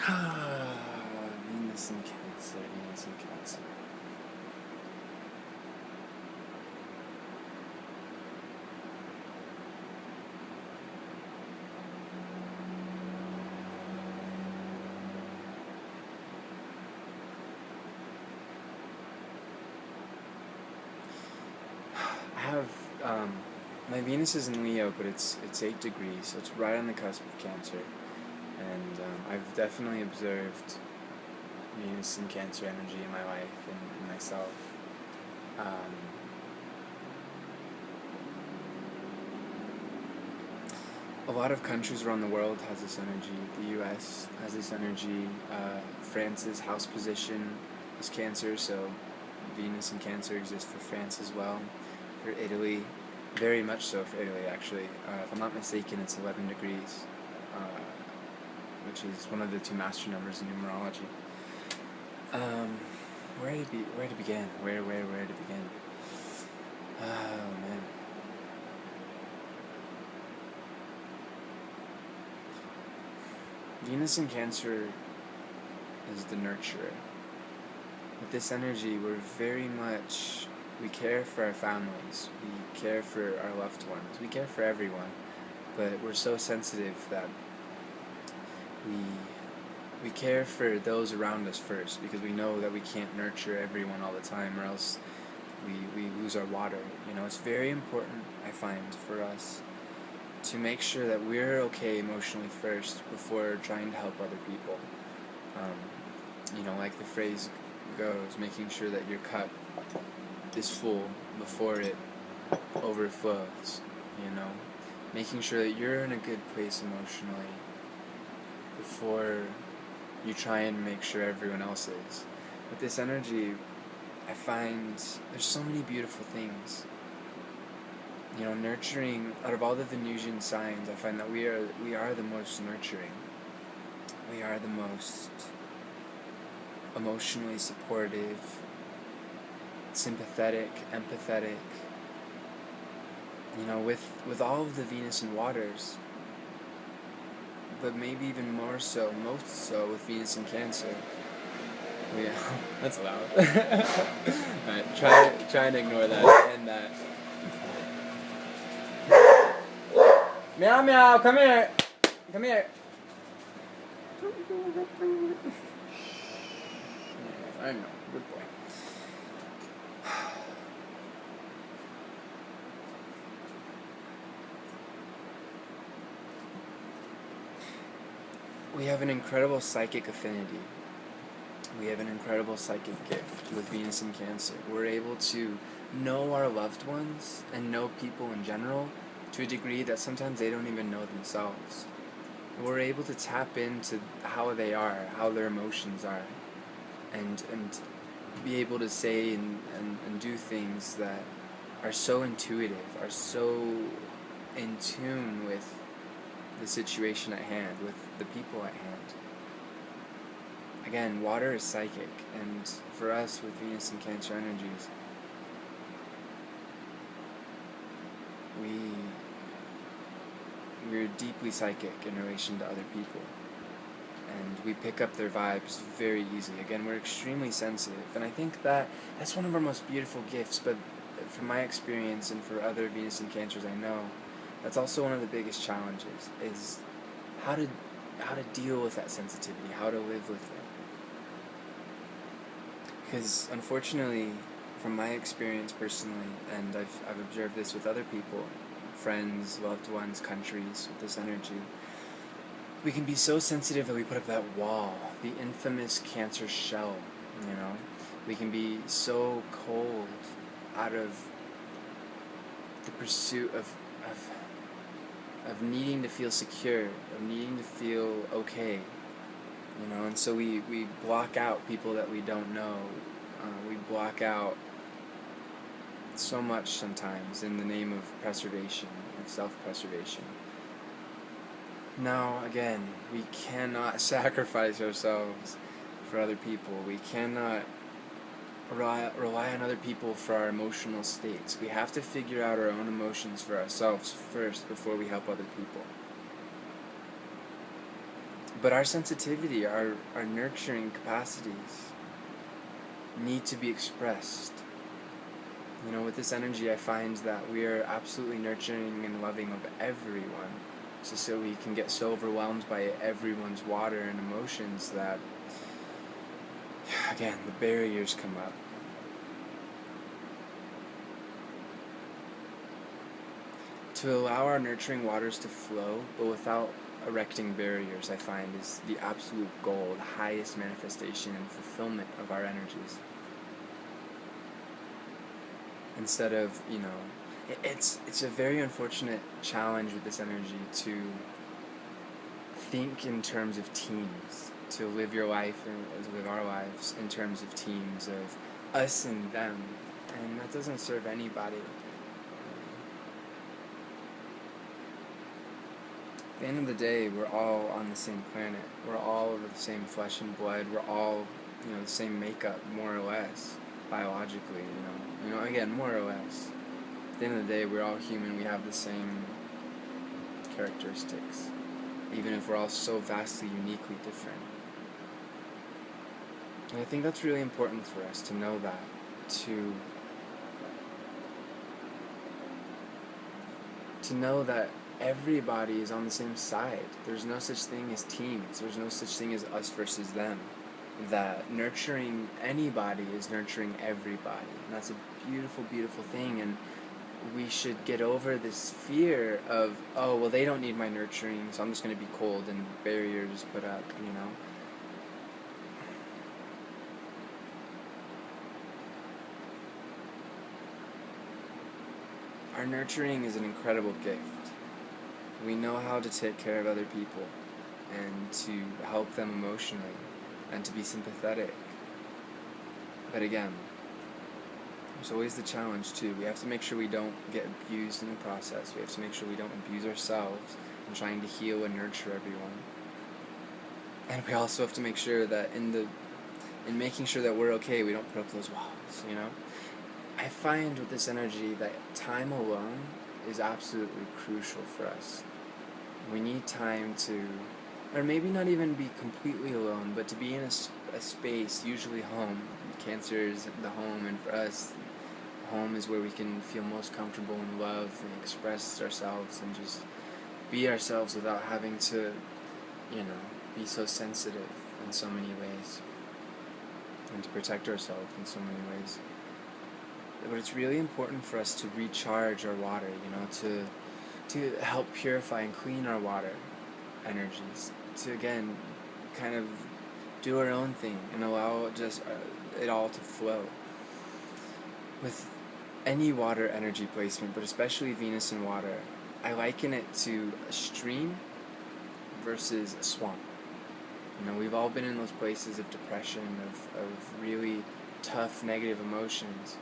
Venus and Cancer, Venus and Cancer. I have my Venus is in Leo, but it's 8 degrees, so it's right on the cusp of Cancer, and I've definitely observed Venus and Cancer energy in my life and myself. Um, a lot of countries around the world has this energy. The U.S. has this energy. France's house position is Cancer, so Venus and Cancer exist for France as well. For Italy, very much so for Italy actually. If I'm not mistaken, it's 11 degrees, which is one of the two master numbers in numerology. Where to begin? Where to begin? Oh man. Venus in Cancer is the nurturer. With this energy, we care for our families, we care for our loved ones, we care for everyone, but we're so sensitive that we care for those around us first, because we know that we can't nurture everyone all the time, or else we lose our water. It's very important, I find, for us to make sure that we're okay emotionally first before trying to help other people. Like the phrase goes, making sure that your cup is full before it overflows, making sure that you're in a good place emotionally before you try and make sure everyone else is. With this energy, I find there's so many beautiful things. Nurturing, out of all the Venusian signs, I find that we are the most nurturing. We are the most emotionally supportive, sympathetic, empathetic. With all of the Venus and waters, but maybe even most so with Venus and Cancer. Yeah, that's loud. Alright, try and ignore that and that. Meow meow, come here. Come here. I know, good boy. We have an incredible psychic affinity. We have an incredible psychic gift with Venus and Cancer. We're able to know our loved ones and know people in general to a degree that sometimes they don't even know themselves. We're able to tap into how they are, how their emotions are, and be able to say and do things that are so intuitive, are so in tune with the situation at hand, with the people at hand. Again, water is psychic, and for us with Venus and Cancer energies, we're deeply psychic in relation to other people, and we pick up their vibes very easily. Again, we're extremely sensitive, and I think that's one of our most beautiful gifts, but from my experience and for other Venus and Cancers I know, that's also one of the biggest challenges, is how to deal with that sensitivity, how to live with it. Because unfortunately, from my experience personally, and I've observed this with other people, friends, loved ones, countries, with this energy, we can be so sensitive that we put up that wall, the infamous Cancer shell, We can be so cold out of the pursuit of needing to feel secure, of needing to feel okay, and so we block out people that we don't know. We block out so much sometimes in the name of preservation, of self-preservation. Now, again, we cannot sacrifice ourselves for other people. We cannot rely on other people for our emotional states. We have to figure out our own emotions for ourselves first before we help other people. But our sensitivity, our nurturing capacities need to be expressed. You know, with this energy, I find that we are absolutely nurturing and loving of everyone. So we can get so overwhelmed by everyone's water and emotions that, again, the barriers come up. To allow our nurturing waters to flow, but without erecting barriers, I find is the absolute goal, the highest manifestation and fulfillment of our energies. Instead of, it's a very unfortunate challenge with this energy to think in terms of teams, to live your life and live our lives in terms of teams of us and them, and that doesn't serve anybody. At the end of the day, we're all on the same planet. We're all of the same flesh and blood. We're all, the same makeup, more or less, biologically. Again, more or less. At the end of the day, we're all human. We have the same characteristics, even if we're all so vastly, uniquely different. And I think that's really important for us to know that, to know that everybody is on the same side. There's no such thing as teams. There's no such thing as us versus them. That nurturing anybody is nurturing everybody. And that's a beautiful, beautiful thing. And we should get over this fear of, oh, well, they don't need my nurturing, so I'm just going to be cold and barriers put up, Our nurturing is an incredible gift. We know how to take care of other people and to help them emotionally and to be sympathetic. But again, there's always the challenge too. We have to make sure we don't get abused in the process. We have to make sure we don't abuse ourselves in trying to heal and nurture everyone. And we also have to make sure that in making sure that we're okay, we don't put up those walls, I find with this energy that time alone is absolutely crucial for us. We need time to, or maybe not even be completely alone, but to be in a space, usually home. Cancer is the home, and for us, home is where we can feel most comfortable and love and express ourselves and just be ourselves without having to, be so sensitive in so many ways and to protect ourselves in so many ways. But it's really important for us to recharge our water, to help purify and clean our water energies, to again kind of do our own thing and allow just it all to flow. With any water energy placement, but especially Venus and water, I liken it to a stream versus a swamp. We've all been in those places of depression, of really tough negative emotions.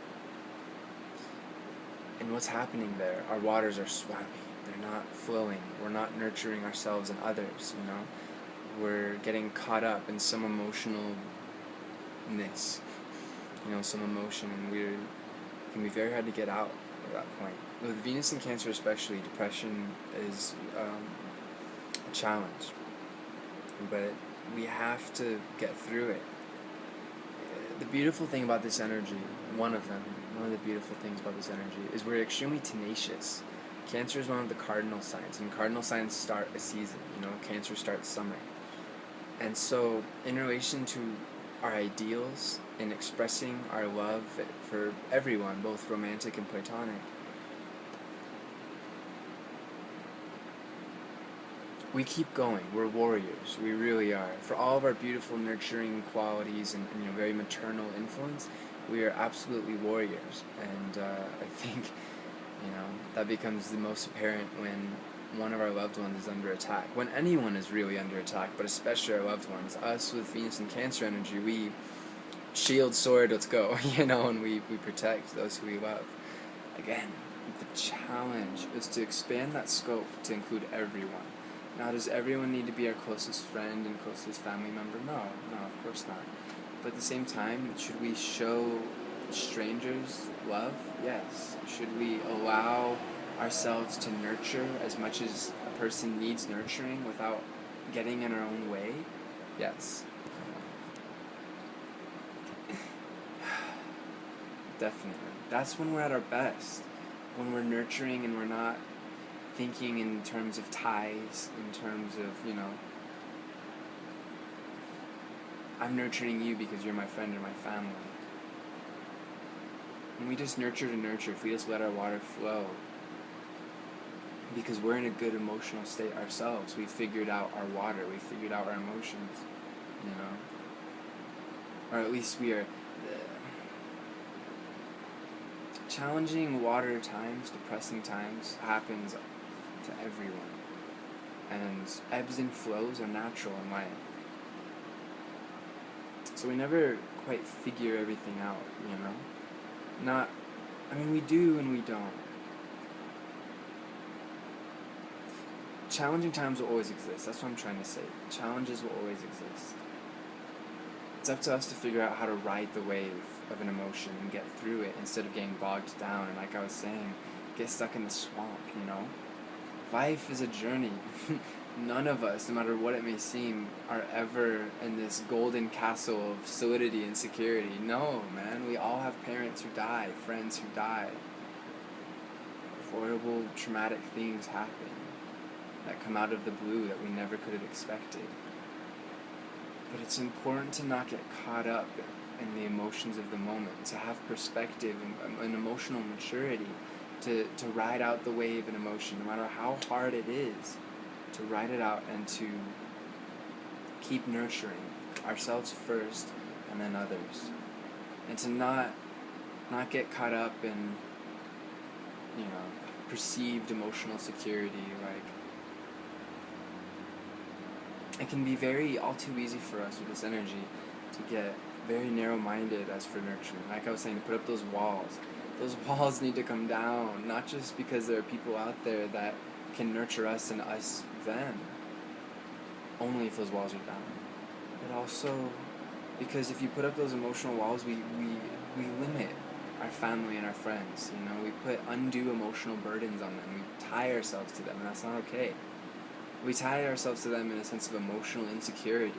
And what's happening there? Our waters are swampy. They're not flowing. We're not nurturing ourselves and others, We're getting caught up in some emotionalness, some emotion, and it can be very hard to get out at that point. With Venus and Cancer especially, depression is a challenge. But we have to get through it. The beautiful thing about this energy, one of the beautiful things about this energy is we're extremely tenacious. Cancer is one of the cardinal signs, and cardinal signs start a season. Cancer starts summer. And so in relation to our ideals in expressing our love for everyone, both romantic and platonic, we keep going. We're warriors. We really are. For all of our beautiful nurturing qualities and very maternal influence, we are absolutely warriors. And I think that becomes the most apparent when one of our loved ones is under attack. When anyone is really under attack, but especially our loved ones. Us with Venus and Cancer energy, we shield, sword, let's go. And we protect those who we love. Again, the challenge is to expand that scope to include everyone. Now, does everyone need to be our closest friend and closest family member? No, of course not. But at the same time, should we show strangers love? Yes. Should we allow ourselves to nurture as much as a person needs nurturing without getting in our own way, yes. Definitely. That's when we're at our best. When we're nurturing and we're not thinking in terms of ties, in terms of, I'm nurturing you because you're my friend or my family. When we just nurture to nurture, if we just let our water flow, because we're in a good emotional state ourselves, we figured out our water, we figured out our emotions, or at least we are. Challenging water times, depressing times happens to everyone, and ebbs and flows are natural in life. So we never quite figure everything out, we do and we don't. Challenging times will always exist. That's what I'm trying to say. Challenges will always exist. It's up to us to figure out how to ride the wave of an emotion and get through it instead of getting bogged down and, like I was saying, get stuck in the swamp, Life is a journey. None of us, no matter what it may seem, are ever in this golden castle of solidity and security. No, man. We all have parents who die, friends who die. Horrible, traumatic things happen that come out of the blue that we never could have expected. But it's important to not get caught up in the emotions of the moment, to have perspective and emotional maturity, to ride out the wave in emotion, no matter how hard it is, to ride it out and to keep nurturing ourselves first and then others. And to not get caught up in, perceived emotional security, it can be all too easy for us with this energy to get very narrow-minded as for nurturing. Like I was saying, to put up those walls. Those walls need to come down, not just because there are people out there that can nurture us and us them, only if those walls are down. But also because if you put up those emotional walls, we limit our family and our friends. We put undue emotional burdens on them. We tie ourselves to them, and that's not okay. We tie ourselves to them in a sense of emotional insecurity,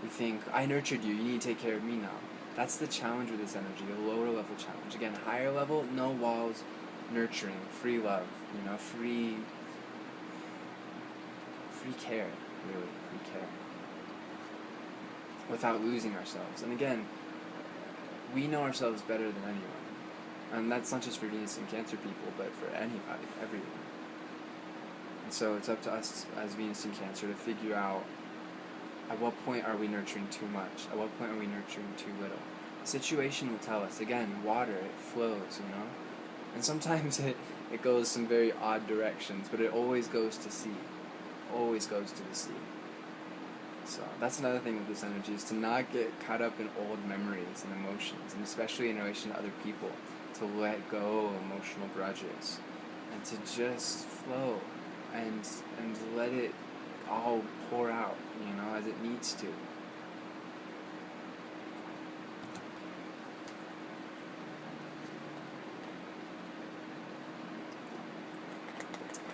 We think, I nurtured you, you need to take care of me now. That's the challenge with this energy, a lower level challenge. Again, higher level, no walls, nurturing, free love, free care, really, free care. Without losing ourselves. And again, we know ourselves better than anyone. And that's not just for Venus and Cancer people, but for anybody, everyone. And so it's up to us as Venus and Cancer to figure out at what point are we nurturing too much? At what point are we nurturing too little? The situation will tell us. Again, water, it flows, And sometimes it goes some very odd directions, but it always goes to sea. Always goes to the sea. So that's another thing with this energy, is to not get caught up in old memories and emotions, and especially in relation to other people, to let go of emotional grudges, and to just flow, and let it all pour out, as it needs to.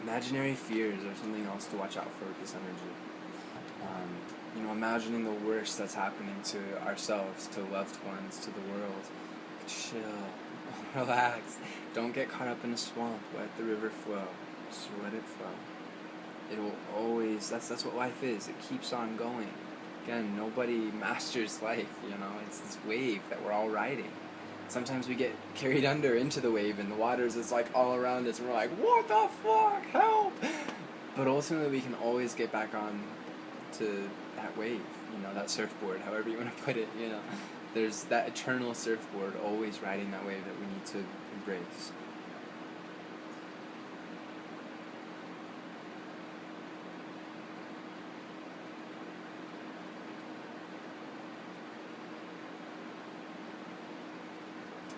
Imaginary fears are something else to watch out for with this energy. Imagining the worst that's happening to ourselves, to loved ones, to the world. Chill, relax. Don't get caught up in a swamp. Let the river flow. Just let it flow. It will always, that's what life is. It keeps on going. Again, nobody masters life, It's this wave that we're all riding. Sometimes we get carried under into the wave, and the water's just all around us, and we're like, what the fuck, help! But ultimately we can always get back on to that wave, that surfboard, however you want to put it, There's that eternal surfboard always riding that wave that we need to embrace.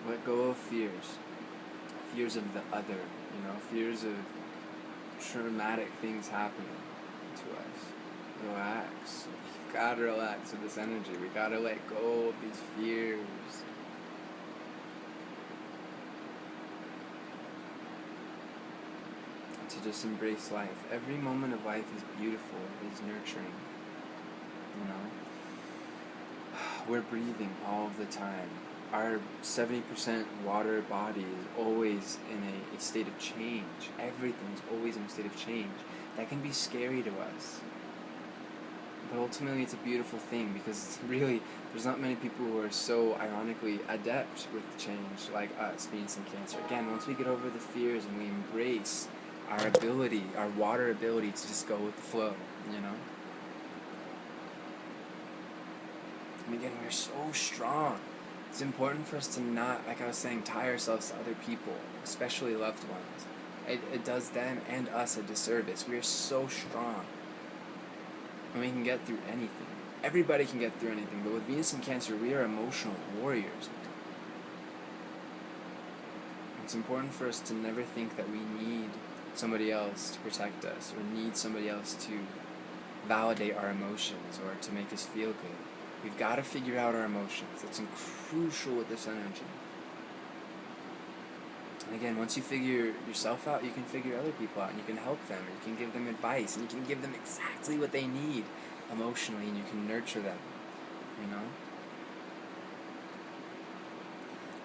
Let go of fears. Fears of the other, fears of traumatic things happening to us. Relax. We've got to relax with this energy. We got to let go of these fears. to just embrace life. Every moment of life is beautiful, it is nurturing, you know? We're breathing all of the time. Our 70% water body is always in a state of change. Everything is always in a state of change. That can be scary to us. But ultimately it's a beautiful thing, because really there's not many people who are so ironically adept with change like us, Venus and Cancer. Again, once we get over the fears and we embrace our ability, our water ability to just go with the flow, you know? And again, we're so strong. It's important for us to not, like I was saying, tie ourselves to other people, especially loved ones. It does them and us a disservice. We are so strong. And we can get through anything. Everybody can get through anything, but with Venus and Cancer, we are emotional warriors, man. It's important for us to never think that we need somebody else to protect us, or need somebody else to validate our emotions, or to make us feel good. We've got to figure out our emotions. That's crucial with this energy. And again, once you figure yourself out, you can figure other people out, and you can help them, and you can give them advice, and you can give them exactly what they need emotionally, and you can nurture them, you know?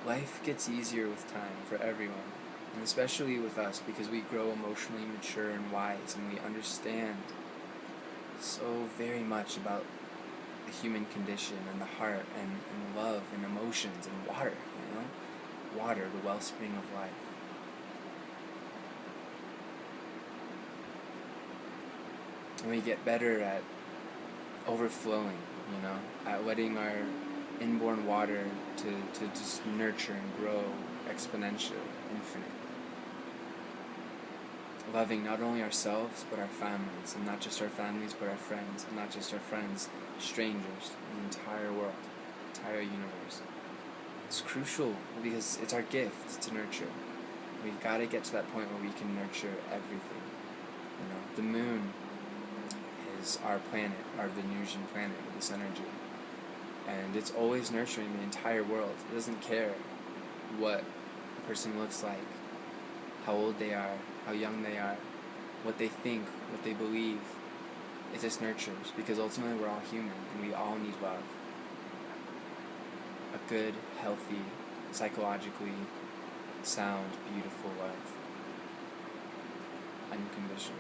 Life gets easier with time for everyone, and especially with us, because we grow emotionally mature and wise, and we understand so very much about the human condition, and the heart, and love, and emotions, and water, you know? Water, the wellspring of life. And we get better at overflowing, you know, at letting our inborn water to just nurture and grow exponentially, infinitely. Loving not only ourselves, but our families, and not just our families, but our friends, and not just our friends, strangers, the entire world, entire universe. It's crucial, because it's our gift to nurture. We've got to get to that point where we can nurture everything. You know, the moon is our planet, our Venusian planet with this energy, and it's always nurturing the entire world. It doesn't care what a person looks like, how old they are, how young they are, what they think, what they believe. It just nurtures, because ultimately we're all human, and we all need love. A good, healthy, psychologically sound, beautiful love. Unconditional.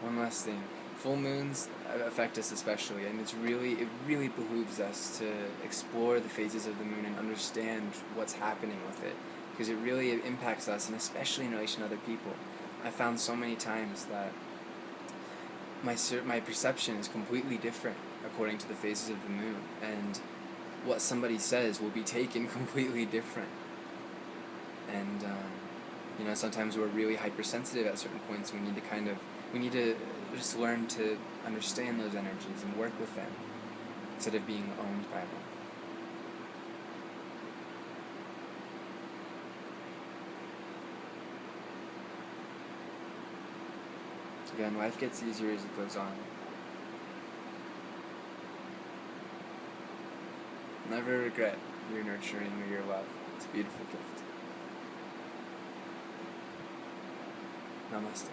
One last thing. Full moons affect us especially, and it really behooves us to explore the phases of the moon and understand what's happening with it, because it really impacts us, and especially in relation to other people. I found so many times that my perception is completely different according to the phases of the moon, and what somebody says will be taken completely different. And you know, sometimes we're really hypersensitive at certain points. We need to just learn to understand those energies and work with them instead of being owned by them. Again, life gets easier as it goes on. Never regret your nurturing or your love. It's a beautiful gift. Namaste.